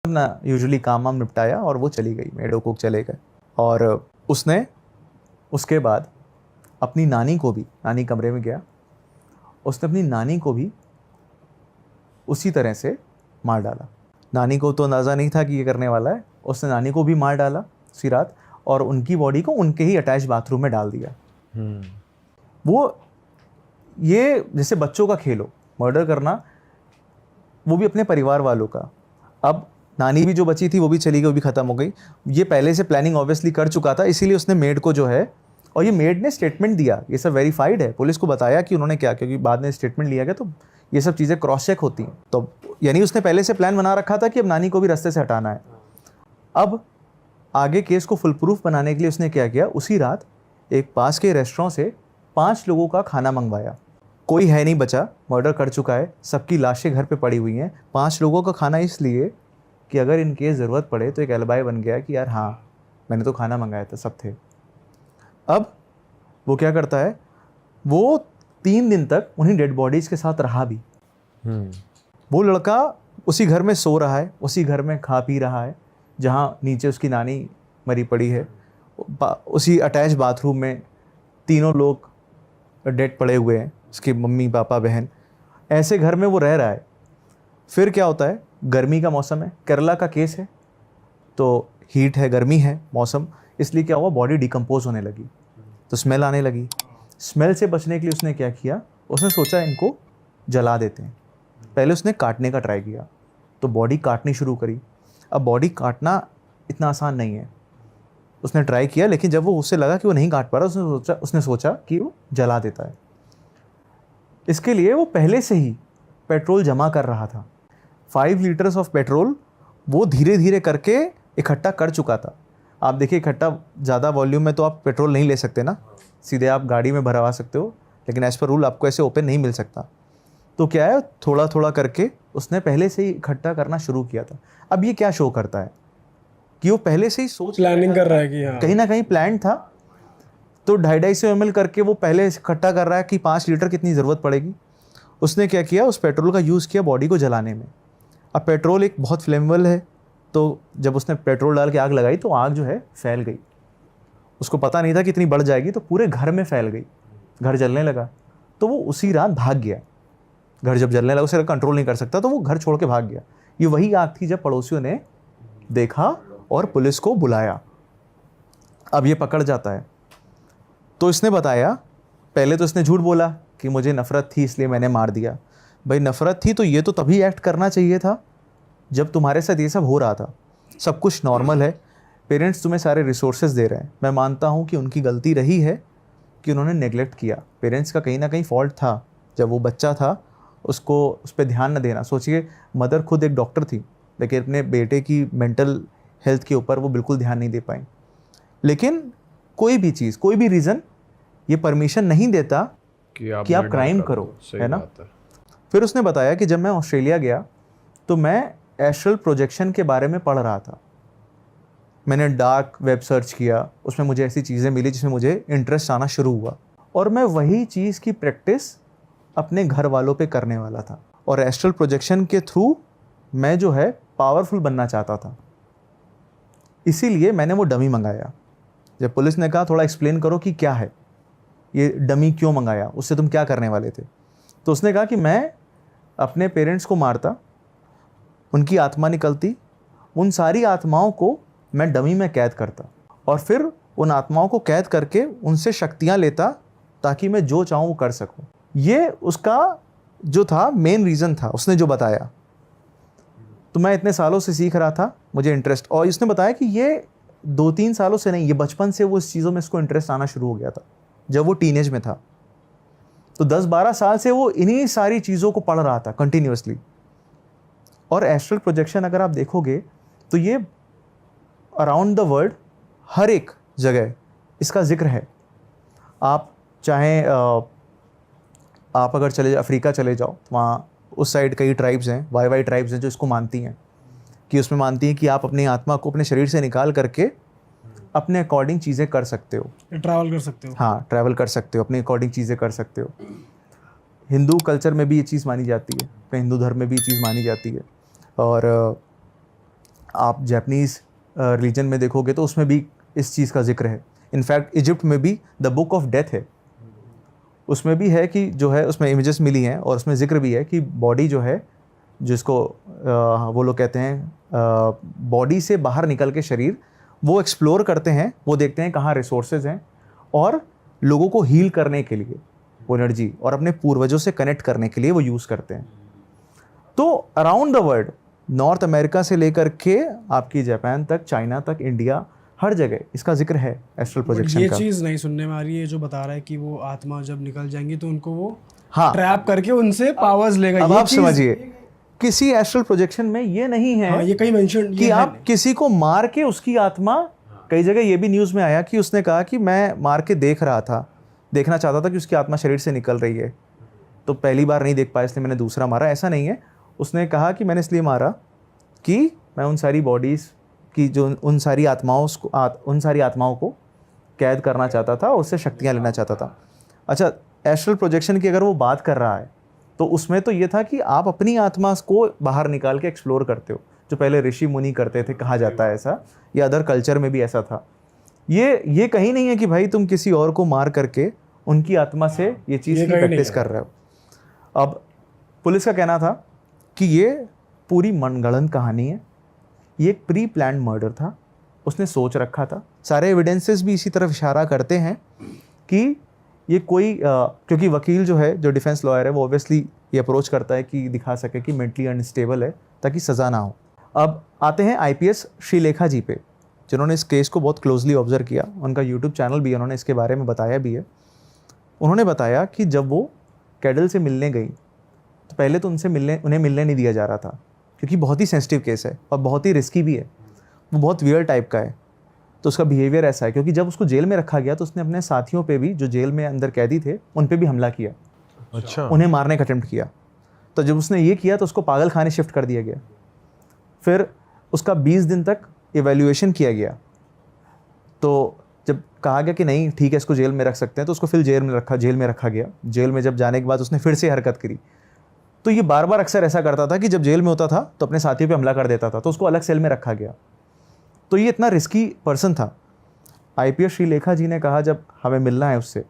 ना यूजुअली काम वाम निपटाया और वो चली गई, मेड कुक चले गए। और उसने उसके बाद अपनी नानी को भी, नानी कमरे में गया, उसने अपनी नानी को भी उसी तरह से मार डाला। नानी को तो अंदाज़ा नहीं था कि ये करने वाला है, उसने नानी को भी मार डाला उसी रात और उनकी बॉडी को उनके ही अटैच बाथरूम में डाल दिया। वो ये जैसे बच्चों का खेल हो, मर्डर करना, वो भी अपने परिवार वालों का। अब नानी भी जो बची थी वो भी चली गई, वो भी ख़त्म हो गई। ये पहले से प्लानिंग ऑब्वियसली कर चुका था, इसीलिए उसने मेड को जो है, और ये मेड ने स्टेटमेंट दिया, ये सब वेरीफाइड है, पुलिस को बताया कि उन्होंने क्या, क्योंकि बाद में स्टेटमेंट लिया गया तो ये सब चीज़ें क्रॉस चेक होती हैं। तो यानी उसने पहले से प्लान बना रखा था कि अब नानी को भी रास्ते से हटाना है। अब आगे केस को फुल प्रूफ बनाने के लिए उसने क्या किया, उसी रात एक पास के रेस्टोरेंट से 5 लोगों का खाना मंगवाया। कोई है नहीं बचा, मर्डर कर चुका है, सबकी लाशें घर पे पड़ी हुई हैं। 5 लोगों का खाना इसलिए कि अगर इन केस ज़रूरत पड़े तो एक एलिबाई बन गया कि यार हाँ, मैंने तो खाना मंगाया था, सब थे। अब वो क्या करता है, वो 3 दिन तक उन्हीं डेड बॉडीज़ के साथ रहा भी। वो लड़का उसी घर में सो रहा है, उसी घर में खा पी रहा है जहाँ नीचे उसकी नानी मरी पड़ी है, उसी अटैच बाथरूम में तीनों लोग डेड पड़े हुए हैं, उसकी मम्मी पापा बहन, ऐसे घर में वो रह रहा है। फिर क्या होता है, गर्मी का मौसम है, केरला का केस है, तो हीट है, गर्मी है मौसम, इसलिए क्या हुआ, बॉडी डिकम्पोज होने लगी, तो स्मेल आने लगी। स्मेल से बचने के लिए उसने क्या किया, उसने सोचा इनको जला देते हैं। पहले उसने काटने का ट्राई किया, तो बॉडी काटनी शुरू करी। अब बॉडी काटना इतना आसान नहीं है, उसने ट्राई किया, लेकिन जब वो उससे लगा कि वो नहीं काट पा रहा, उसने सोचा कि वो जला देता है। इसके लिए वो पहले से ही पेट्रोल जमा कर रहा था। 5 लीटर्स ऑफ पेट्रोल वो धीरे धीरे करके इकट्ठा कर चुका था। आप देखिए, इकट्ठा ज़्यादा वॉल्यूम में तो आप पेट्रोल नहीं ले सकते ना, सीधे आप गाड़ी में भरवा सकते हो, लेकिन एज़ पर रूल आपको ऐसे ओपन नहीं मिल सकता। तो क्या है, थोड़ा थोड़ा करके उसने पहले से ही इकट्ठा करना शुरू किया था। अब ये क्या शो करता है कि वो पहले से ही सोच प्लानिंग कर रहा है कि हाँ, कहीं ना कहीं प्लान था। तो 250 ml करके वो पहले इकट्ठा कर रहा है कि 5 लीटर कितनी ज़रूरत पड़ेगी। उसने क्या किया, उस पेट्रोल का यूज़ किया बॉडी को जलाने में। अब पेट्रोल एक बहुत फ्लेमेबल है, तो जब उसने पेट्रोल डाल के आग लगाई तो आग जो है फैल गई। उसको पता नहीं था कि इतनी बढ़ जाएगी, तो पूरे घर में फैल गई, घर जलने लगा। तो वो उसी रात भाग गया। घर जब जलने लगा, उसे कंट्रोल नहीं कर सकता, तो वो घर छोड़ के भाग गया। ये वही आग थी जब पड़ोसियों ने देखा और पुलिस को बुलाया। अब ये पकड़ जाता है, तो इसने बताया, पहले तो इसने झूठ बोला कि मुझे नफ़रत थी इसलिए मैंने मार दिया। भाई नफ़रत थी तो ये तो तभी एक्ट करना चाहिए था जब तुम्हारे साथ ये सब हो रहा था, सब कुछ नॉर्मल है, पेरेंट्स तुम्हें सारे रिसोर्सेज दे रहे हैं। मैं मानता हूँ कि उनकी गलती रही है कि उन्होंने नेगलेक्ट किया, पेरेंट्स का कहीं ना कहीं फॉल्ट था। जब वो बच्चा था उसको उस पर ध्यान न देना। सोचिए, मदर खुद एक डॉक्टर थी, लेकिन अपने बेटे की मेंटल हेल्थ के ऊपर वो बिल्कुल ध्यान नहीं दे पाई। लेकिन कोई भी चीज़, कोई भी रीज़न ये परमिशन नहीं देता कि आप क्राइम करो, है ना। फिर उसने बताया कि जब मैं ऑस्ट्रेलिया गया तो मैं एस्ट्रल प्रोजेक्शन के बारे में पढ़ रहा था। मैंने डार्क वेब सर्च किया, उसमें मुझे ऐसी चीज़ें मिली जिसमें मुझे इंटरेस्ट आना शुरू हुआ, और मैं वही चीज़ की प्रैक्टिस अपने घर वालों पे करने वाला था। और एस्ट्रल प्रोजेक्शन के थ्रू मैं जो है पावरफुल बनना चाहता था, इसीलिए मैंने वो डमी मंगाया। जब पुलिस ने कहा थोड़ा एक्सप्लेन करो कि क्या है ये डमी, क्यों मंगाया, उससे तुम क्या करने वाले थे, तो उसने कहा कि मैं अपने पेरेंट्स को मारता, उनकी आत्मा निकलती, उन सारी आत्माओं को मैं डमी में कैद करता, और फिर उन आत्माओं को कैद करके उनसे शक्तियाँ लेता ताकि मैं जो चाहूँ वो कर सकूँ। ये उसका जो था मेन रीज़न था, उसने जो बताया। तो मैं इतने सालों से सीख रहा था, मुझे इंटरेस्ट, और इसने बताया कि ये 2-3 सालों से नहीं, ये बचपन से वो इस चीज़ों में इसको इंटरेस्ट आना शुरू हो गया था जब वो टीनेज में था। तो 10-12 साल से वो इन्हीं सारी चीज़ों को पढ़ रहा था कंटिन्यूसली। और एस्ट्रल प्रोजेक्शन अगर आप देखोगे तो ये अराउंड द वर्ल्ड हर एक जगह इसका जिक्र है। आप चाहें आप अगर चले अफ्रीका चले जाओ, वहाँ उस साइड कई ट्राइब्स हैं, वाई ट्राइब्स हैं जो इसको मानती हैं, कि उसमें मानती हैं कि आप अपनी आत्मा को अपने शरीर से निकाल करके अपने अकॉर्डिंग चीज़ें कर सकते हो, ट्रैवल कर सकते हो। हाँ, ट्रैवल कर सकते हो, अपने अकॉर्डिंग चीज़ें कर सकते हो। हिंदू कल्चर में भी ये चीज़ मानी जाती है, अपने हिंदू धर्म में भी ये चीज़ मानी जाती है। और आप जापानीज़ रिलीजन में देखोगे तो उसमें भी इस चीज़ का जिक्र है। इनफैक्ट इजिप्ट में भी द बुक ऑफ डेथ है, उसमें भी है कि जो है उसमें इमेजेस मिली हैं और उसमें जिक्र भी है कि बॉडी जो है जिसको वो लोग कहते हैं बॉडी से बाहर निकल के शरीर वो एक्सप्लोर करते हैं, वो देखते हैं कहाँ रिसोर्सेज हैं और लोगों को हील करने के लिए वो एनर्जी और अपने पूर्वजों से कनेक्ट करने के लिए वो यूज़ करते हैं। तो around the world, north America से लेकर के आपकी जापान तक, चाइना तक, इंडिया, हर जगह इसका जिक्र है एस्ट्रल प्रोजेक्शन ये का। चीज़ नहीं सुनने में आ रही है जो बता रहा है कि वो आत्मा जब निकल जाएंगी तो उनको वो हाँ, ट्रैप करके उनसे पावर्स लेगा। अब ये आप चीज़- समझिए, किसी एस्ट्रल प्रोजेक्शन में ये नहीं है हाँ, ये कहीं मेंशन कि आप किसी को मार के उसकी आत्मा, कई जगह ये भी न्यूज़ में आया कि उसने कहा कि मैं मार के देखना चाहता था कि उसकी आत्मा शरीर से निकल रही है, तो पहली बार नहीं देख पाया इसलिए मैंने दूसरा मारा। ऐसा नहीं है, उसने कहा कि मैंने इसलिए मारा कि मैं उन सारी बॉडीज़ की जो उन सारी आत्माओं को कैद करना चाहता था, उससे शक्तियाँ लेना चाहता था। अच्छा, एस्ट्रल प्रोजेक्शन की अगर वो बात कर रहा है तो उसमें तो ये था कि आप अपनी आत्मा को बाहर निकाल के एक्सप्लोर करते हो, जो पहले ऋषि मुनि करते थे, कहा जाता है ऐसा, या अदर कल्चर में भी ऐसा था। ये कहीं नहीं है कि भाई तुम किसी और को मार करके उनकी आत्मा से ये चीज़ की प्रैक्टिस कर रहे हो। अब पुलिस का कहना था कि ये पूरी मनगढ़ंत कहानी है, ये एक प्री प्लान्ड मर्डर था, उसने सोच रखा था। सारे एविडेंसेस भी इसी तरफ इशारा करते हैं कि ये कोई क्योंकि वकील जो है, जो डिफेंस लॉयर है, वो ऑब्वियसली ये अप्रोच करता है कि दिखा सके कि मेंटली अनस्टेबल है ताकि सज़ा ना हो। अब आते हैं आईपीएस श्रीलेखा जी पे, जिन्होंने इस केस को बहुत क्लोजली ऑब्जर्व किया। उनका यूट्यूब चैनल भी, उन्होंने इसके बारे में बताया भी है। उन्होंने बताया कि जब वो कैडल से मिलने गई तो पहले तो उन्हें मिलने नहीं दिया जा रहा था, क्योंकि बहुत ही सेंसिटिव केस है और बहुत ही रिस्की भी है, वो बहुत वियर टाइप का है। तो उसका बिहेवियर ऐसा है, क्योंकि जब उसको जेल में रखा गया तो उसने अपने साथियों पे भी, जो जेल में अंदर कैदी थे, उन पे भी हमला किया। अच्छा, उन्हें मारने का अटेम्प्ट किया। तो जब उसने ये किया तो उसको पागल खाने शिफ्ट कर दिया गया। फिर उसका 20 दिन तक इवैल्यूएशन किया गया। तो जब कहा गया कि नहीं ठीक है इसको जेल में रख सकते हैं, तो उसको फिर जेल में रखा गया। जेल में जब जाने के बाद उसने फिर से हरकत करी। तो ये बार बार अक्सर ऐसा करता था कि जब जेल में होता था तो अपने साथियों पे हमला कर देता था, तो उसको अलग सेल में रखा गया। तो ये इतना रिस्की पर्सन था। आईपीएस श्रीलेखा जी ने कहा जब हमें मिलना है उससे,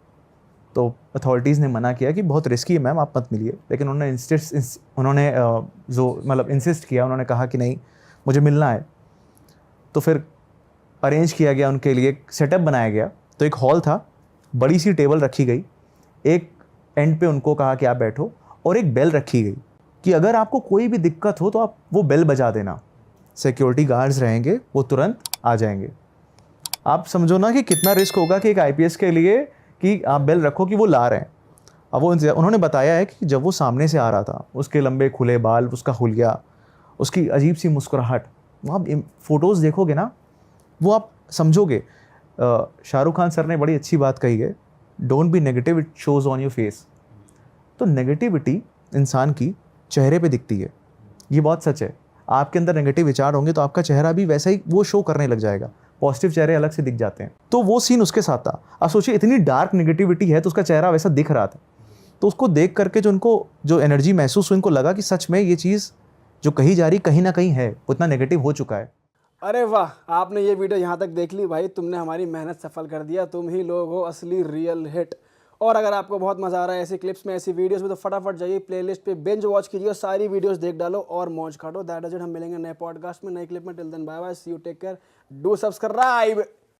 तो अथॉरिटीज़ ने मना किया कि बहुत रिस्की है मैम, आप मत मिलिए। लेकिन उन्होंने इंसिस्ट किया, उन्होंने कहा कि नहीं मुझे मिलना है। तो फिर अरेंज किया गया उनके लिए, एक सेटअप बनाया गया। तो एक हॉल था, बड़ी सी टेबल रखी गई, एक एंड पे उनको कहा कि आप बैठो, और एक बेल रखी गई कि अगर आपको कोई भी दिक्कत हो तो आप वो बेल बजा देना, सिक्योरिटी गार्ड्स रहेंगे, वो तुरंत आ जाएंगे। आप समझो ना कि कितना रिस्क होगा कि एक आईपीएस के लिए कि आप बेल रखो कि वो ला रहे हैं। अब वो उन्होंने बताया है कि जब वो सामने से आ रहा था, उसके लंबे खुले बाल, उसका हुलिया, उसकी अजीब सी मुस्कुराहट, वो आप फ़ोटोज़ देखोगे ना वो आप समझोगे। शाहरुख खान सर ने बड़ी अच्छी बात कही है, don't be negative, it shows on your face. तो नेगेटिविटी इंसान की चेहरे पे दिखती है, ये बहुत सच है। आपके अंदर नेगेटिव विचार होंगे तो आपका चेहरा भी वैसा ही वो शो करने लग जाएगा, पॉजिटिव चेहरे अलग से दिख जाते हैं। तो वो सीन उसके साथ था। आप सोचिए इतनी डार्क नेगेटिविटी है तो उसका चेहरा वैसा दिख रहा था। तो उसको देख करके जो एनर्जी महसूस हुई, उनको लगा कि सच में ये चीज़ जो कही जा रही कहीं ना कहीं है, उतना नेगेटिव हो चुका है। अरे वाह, आपने ये वीडियो यहाँ तक देख ली भाई, तुमने हमारी मेहनत सफल कर दिया। तुम ही लोग हो असली रियल हिट। और अगर आपको बहुत मज़ा आ रहा है ऐसी क्लिप्स में, ऐसी वीडियोस में, तो फटाफट जाइए प्लेलिस्ट पे बिंज वॉच कीजिए और सारी वीडियोस देख डालो और मौज काटो। That is it. हम मिलेंगे नए पॉडकास्ट में, नए क्लिप में। Till then bye bye, see you, take care, do subscribe.